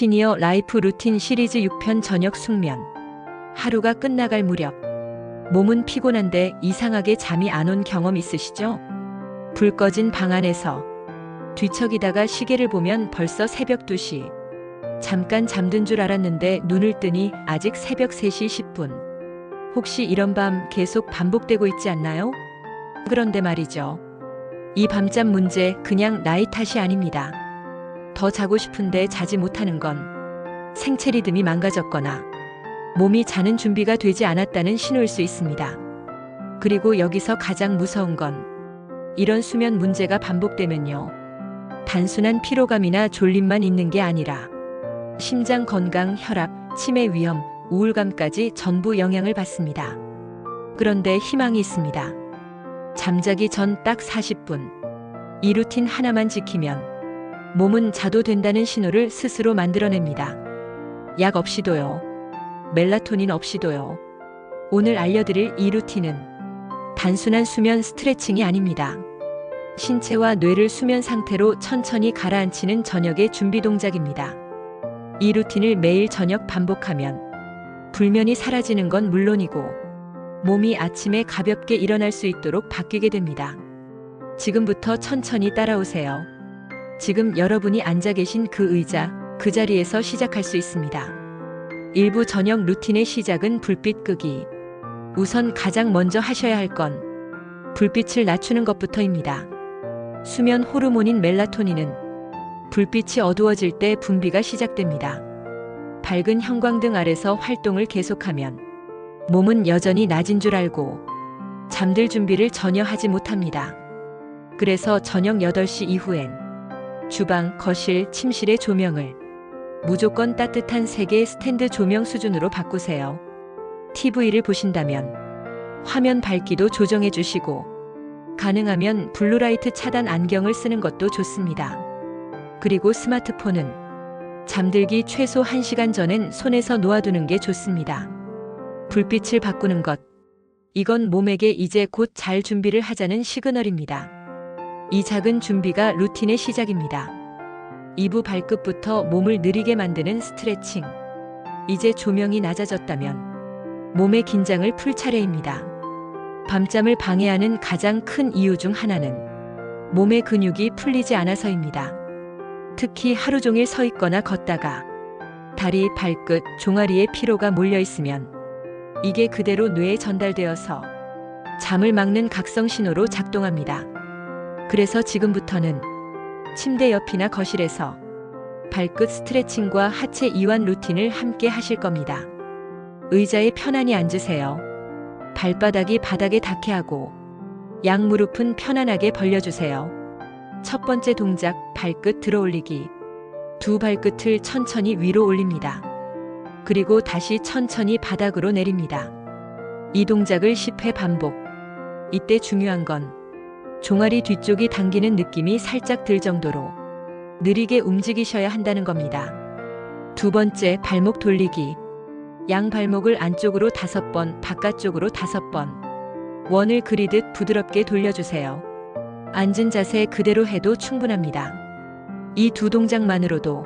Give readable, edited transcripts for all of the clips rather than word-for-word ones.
시니어 라이프 루틴 시리즈 6편 저녁 숙면. 하루가 끝나갈 무렵. 몸은 피곤한데 이상하게 잠이 안 온 경험 있으시죠? 불 꺼진 방 안에서 뒤척이다가 시계를 보면 벌써 새벽 2시. 잠깐 잠든 줄 알았는데 눈을 뜨니 아직 새벽 3시 10분. 혹시 이런 밤 계속 반복되고 있지 않나요? 그런데 말이죠. 이 밤잠 문제 그냥 나이 탓이 아닙니다. 더 자고 싶은데 자지 못하는 건 생체 리듬이 망가졌거나 몸이 자는 준비가 되지 않았다는 신호일 수 있습니다. 그리고 여기서 가장 무서운 건 이런 수면 문제가 반복되면요. 단순한 피로감이나 졸림만 있는 게 아니라 심장 건강, 혈압, 치매 위험, 우울감까지 전부 영향을 받습니다. 그런데 희망이 있습니다. 잠자기 전 딱 40분. 이 루틴 하나만 지키면 몸은 자도 된다는 신호를 스스로 만들어냅니다. 약 없이도요. 멜라토닌 없이도요. 오늘 알려드릴 이 루틴은 단순한 수면 스트레칭이 아닙니다. 신체와 뇌를 수면 상태로 천천히 가라앉히는 저녁의 준비 동작입니다. 이 루틴을 매일 저녁 반복하면 불면이 사라지는 건 물론이고 몸이 아침에 가볍게 일어날 수 있도록 바뀌게 됩니다. 지금부터 천천히 따라오세요. 지금 여러분이 앉아 계신 그 의자, 그 자리에서 시작할 수 있습니다. 일부 저녁 루틴의 시작은 불빛 끄기. 우선 가장 먼저 하셔야 할 건 불빛을 낮추는 것부터입니다. 수면 호르몬인 멜라토닌은 불빛이 어두워질 때 분비가 시작됩니다. 밝은 형광등 아래서 활동을 계속하면 몸은 여전히 낮인 줄 알고 잠들 준비를 전혀 하지 못합니다. 그래서 저녁 8시 이후엔 주방, 거실, 침실의 조명을 무조건 따뜻한 색의 스탠드 조명 수준으로 바꾸세요. TV를 보신다면 화면 밝기도 조정해 주시고 가능하면 블루라이트 차단 안경을 쓰는 것도 좋습니다. 그리고 스마트폰은 잠들기 최소 1시간 전엔 손에서 놓아두는 게 좋습니다. 불빛을 바꾸는 것. 이건 몸에게 이제 곧 잘 준비를 하자는 시그널입니다. 이 작은 준비가 루틴의 시작입니다. 이부 발끝부터 몸을 느리게 만드는 스트레칭. 이제 조명이 낮아졌다면 몸의 긴장을 풀 차례입니다. 밤잠을 방해하는 가장 큰 이유 중 하나는 몸의 근육이 풀리지 않아서입니다. 특히 하루 종일 서 있거나 걷다가 다리, 발끝, 종아리에 피로가 몰려 있으면 이게 그대로 뇌에 전달되어서 잠을 막는 각성 신호로 작동합니다. 그래서 지금부터는 침대 옆이나 거실에서 발끝 스트레칭과 하체 이완 루틴을 함께 하실 겁니다. 의자에 편안히 앉으세요. 발바닥이 바닥에 닿게 하고 양 무릎은 편안하게 벌려주세요. 첫 번째 동작, 발끝 들어 올리기. 두 발끝을 천천히 위로 올립니다. 그리고 다시 천천히 바닥으로 내립니다. 이 동작을 10회 반복. 이때 중요한 건 종아리 뒤쪽이 당기는 느낌이 살짝 들 정도로 느리게 움직이셔야 한다는 겁니다. 두 번째, 발목 돌리기. 양 발목을 안쪽으로 5번, 바깥쪽으로 5번. 원을 그리듯 부드럽게 돌려주세요. 앉은 자세 그대로 해도 충분합니다. 이 두 동작만으로도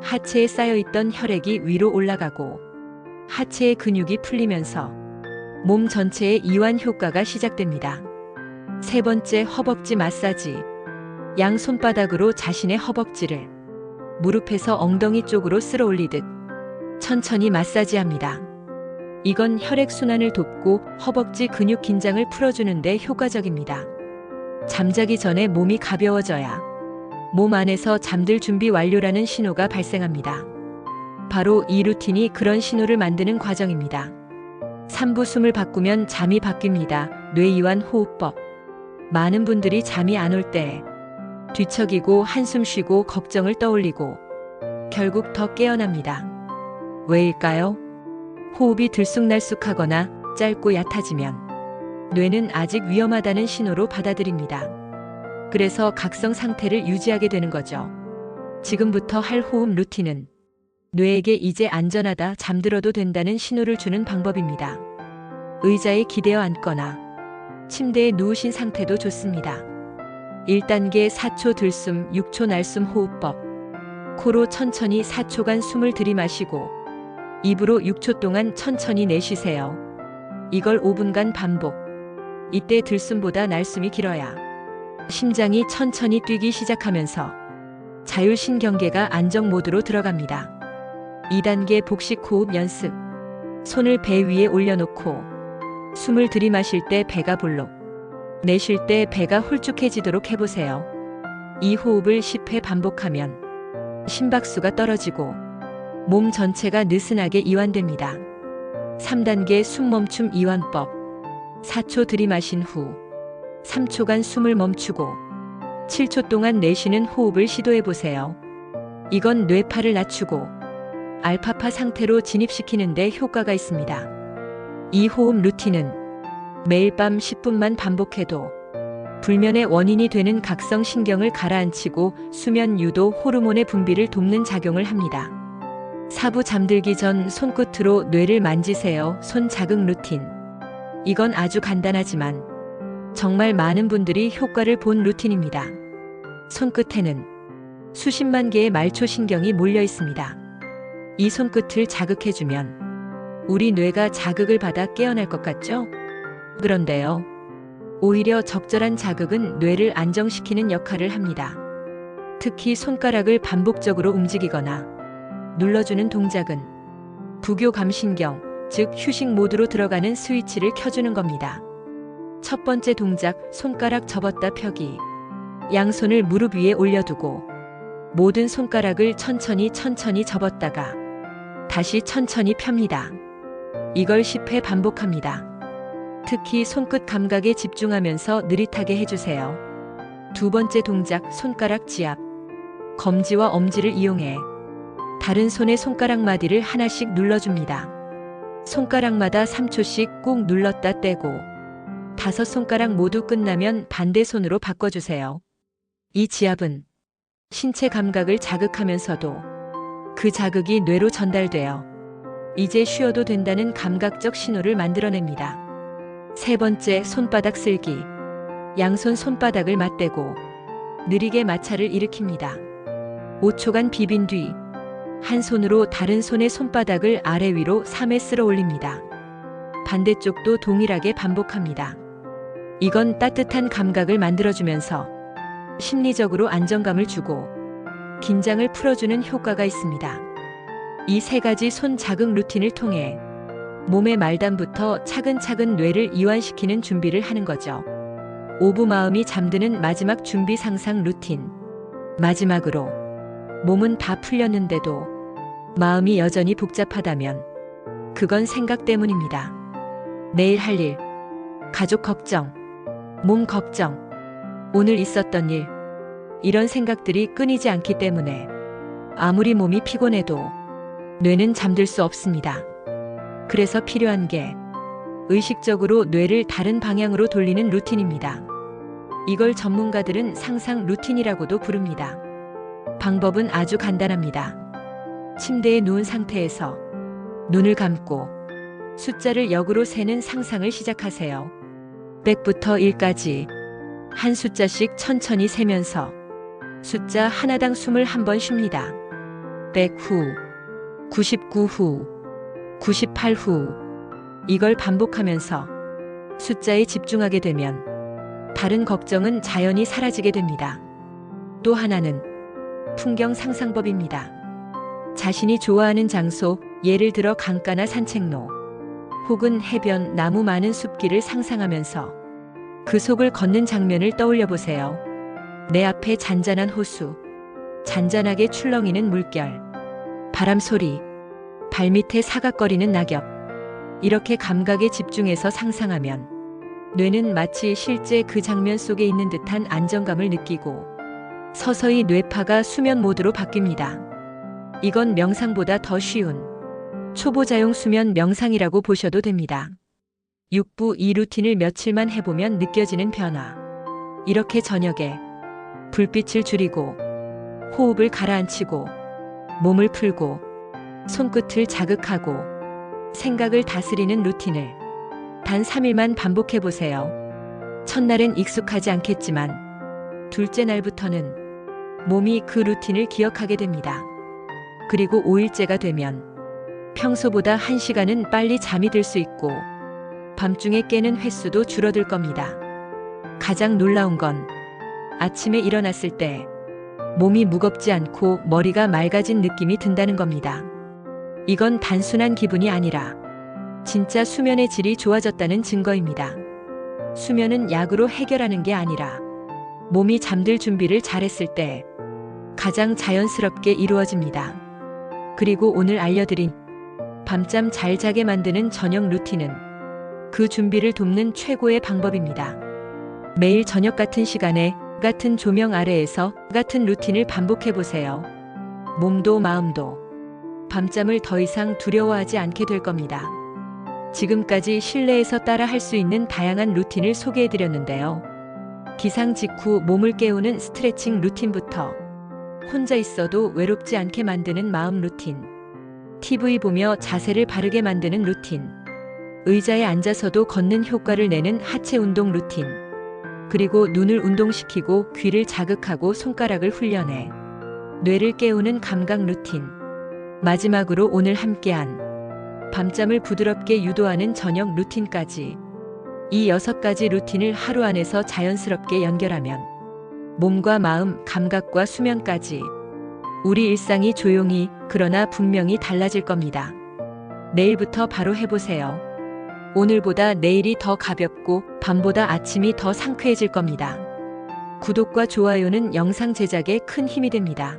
하체에 쌓여있던 혈액이 위로 올라가고 하체의 근육이 풀리면서 몸 전체의 이완 효과가 시작됩니다. 세 번째, 허벅지 마사지. 양 손바닥으로 자신의 허벅지를 무릎에서 엉덩이 쪽으로 쓸어 올리듯 천천히 마사지합니다. 이건 혈액순환을 돕고 허벅지 근육 긴장을 풀어주는 데 효과적입니다. 잠자기 전에 몸이 가벼워져야 몸 안에서 잠들 준비 완료라는 신호가 발생합니다. 바로 이 루틴이 그런 신호를 만드는 과정입니다. 3부 숨을 바꾸면 잠이 바뀝니다. 뇌이완 호흡법. 많은 분들이 잠이 안 올 때 뒤척이고 한숨 쉬고 걱정을 떠올리고 결국 더 깨어납니다. 왜일까요? 호흡이 들쑥날쑥하거나 짧고 얕아지면 뇌는 아직 위험하다는 신호로 받아들입니다. 그래서 각성 상태를 유지하게 되는 거죠. 지금부터 할 호흡 루틴은 뇌에게 이제 안전하다, 잠들어도 된다는 신호를 주는 방법입니다. 의자에 기대어 앉거나 침대에 누우신 상태도 좋습니다. 1단계 4초 들숨, 6초 날숨 호흡법. 코로 천천히 4초간 숨을 들이마시고 입으로 6초 동안 천천히 내쉬세요. 이걸 5분간 반복. 이때 들숨보다 날숨이 길어야 심장이 천천히 뛰기 시작하면서 자율신경계가 안정 모드로 들어갑니다. 2단계 복식 호흡 연습. 손을 배 위에 올려놓고 숨을 들이마실 때 배가 볼록, 내쉴 때 배가 홀쭉해지도록 해보세요. 이 호흡을 10회 반복하면 심박수가 떨어지고 몸 전체가 느슨하게 이완됩니다. 3단계 숨멈춤 이완법. 4초 들이마신 후 3초간 숨을 멈추고 7초 동안 내쉬는 호흡을 시도해보세요. 이건 뇌파를 낮추고 알파파 상태로 진입시키는 데 효과가 있습니다. 이 호흡 루틴은 매일 밤 10분만 반복해도 불면의 원인이 되는 각성 신경을 가라앉히고 수면 유도 호르몬의 분비를 돕는 작용을 합니다. 4부 잠들기 전 손끝으로 뇌를 만지세요. 손 자극 루틴. 이건 아주 간단하지만 정말 많은 분들이 효과를 본 루틴입니다. 손끝에는 수십만 개의 말초신경이 몰려 있습니다. 이 손끝을 자극해주면 우리 뇌가 자극을 받아 깨어날 것 같죠? 그런데요. 오히려 적절한 자극은 뇌를 안정시키는 역할을 합니다. 특히 손가락을 반복적으로 움직이거나 눌러주는 동작은 부교감신경, 즉 휴식 모드로 들어가는 스위치를 켜주는 겁니다. 첫 번째 동작, 손가락 접었다 펴기. 양손을 무릎 위에 올려두고 모든 손가락을 천천히 접었다가 다시 천천히 펴니다. 이걸 10회 반복합니다. 특히 손끝 감각에 집중하면서 느릿하게 해주세요. 두 번째 동작, 손가락 지압. 검지와 엄지를 이용해 다른 손의 손가락 마디를 하나씩 눌러줍니다. 손가락마다 3초씩 꾹 눌렀다 떼고 5손가락 모두 끝나면 반대 손으로 바꿔주세요. 이 지압은 신체 감각을 자극하면서도 그 자극이 뇌로 전달되어 이제 쉬어도 된다는 감각적 신호를 만들어냅니다. 세 번째, 손바닥 쓸기. 양손 손바닥을 맞대고 느리게 마찰을 일으킵니다. 5초간 비빈 뒤 한 손으로 다른 손의 손바닥을 아래 위로 3회 쓸어 올립니다. 반대쪽도 동일하게 반복합니다. 이건 따뜻한 감각을 만들어주면서 심리적으로 안정감을 주고 긴장을 풀어주는 효과가 있습니다. 이 세 가지 손 자극 루틴을 통해 몸의 말단부터 차근차근 뇌를 이완시키는 준비를 하는 거죠. 오부 마음이 잠드는 마지막 준비 상상 루틴. 마지막으로 몸은 다 풀렸는데도 마음이 여전히 복잡하다면 그건 생각 때문입니다. 내일 할 일, 가족 걱정, 몸 걱정, 오늘 있었던 일, 이런 생각들이 끊이지 않기 때문에 아무리 몸이 피곤해도 뇌는 잠들 수 없습니다. 그래서 필요한 게 의식적으로 뇌를 다른 방향으로 돌리는 루틴입니다. 이걸 전문가들은 상상 루틴이라고도 부릅니다. 방법은 아주 간단합니다. 침대에 누운 상태에서 눈을 감고 숫자를 역으로 세는 상상을 시작하세요. 100부터 1까지 한 숫자씩 천천히 세면서 숫자 하나당 숨을 한 번 쉽니다. 100 후, 99 후, 98 후. 이걸 반복하면서 숫자에 집중하게 되면 다른 걱정은 자연히 사라지게 됩니다. 또 하나는 풍경 상상법입니다. 자신이 좋아하는 장소, 예를 들어 강가나 산책로, 혹은 해변, 나무 많은 숲길을 상상하면서 그 속을 걷는 장면을 떠올려 보세요. 내 앞에 잔잔한 호수, 잔잔하게 출렁이는 물결, 바람 소리, 발밑에 사각거리는 낙엽. 이렇게 감각에 집중해서 상상하면 뇌는 마치 실제 그 장면 속에 있는 듯한 안정감을 느끼고 서서히 뇌파가 수면 모드로 바뀝니다. 이건 명상보다 더 쉬운 초보자용 수면 명상이라고 보셔도 됩니다. 6부 이 루틴을 며칠만 해보면 느껴지는 변화. 이렇게 저녁에 불빛을 줄이고 호흡을 가라앉히고 몸을 풀고 손끝을 자극하고 생각을 다스리는 루틴을 단 3일만 반복해보세요. 첫날엔 익숙하지 않겠지만 둘째 날부터는 몸이 그 루틴을 기억하게 됩니다. 그리고 5일째가 되면 평소보다 1시간은 빨리 잠이 들 수 있고 밤중에 깨는 횟수도 줄어들 겁니다. 가장 놀라운 건 아침에 일어났을 때 몸이 무겁지 않고 머리가 맑아진 느낌이 든다는 겁니다. 이건 단순한 기분이 아니라 진짜 수면의 질이 좋아졌다는 증거입니다. 수면은 약으로 해결하는 게 아니라 몸이 잠들 준비를 잘했을 때 가장 자연스럽게 이루어집니다. 그리고 오늘 알려드린 밤잠 잘 자게 만드는 저녁 루틴은 그 준비를 돕는 최고의 방법입니다. 매일 저녁 같은 시간에 같은 조명 아래에서 같은 루틴을 반복해 보세요. 몸도 마음도 밤잠을 더 이상 두려워하지 않게 될 겁니다. 지금까지 실내에서 따라 할 수 있는 다양한 루틴을 소개해 드렸는데요. 기상 직후 몸을 깨우는 스트레칭 루틴부터 혼자 있어도 외롭지 않게 만드는 마음 루틴, TV 보며 자세를 바르게 만드는 루틴, 의자에 앉아서도 걷는 효과를 내는 하체 운동 루틴, 그리고 눈을 운동시키고 귀를 자극하고 손가락을 훈련해 뇌를 깨우는 감각 루틴, 마지막으로 오늘 함께한 밤잠을 부드럽게 유도하는 저녁 루틴까지, 이 6가지 루틴을 하루 안에서 자연스럽게 연결하면 몸과 마음, 감각과 수면까지 우리 일상이 조용히 그러나 분명히 달라질 겁니다. 내일부터 바로 해보세요. 오늘보다 내일이 더 가볍고 밤보다 아침이 더 상쾌해질 겁니다. 구독과 좋아요는 영상 제작에 큰 힘이 됩니다.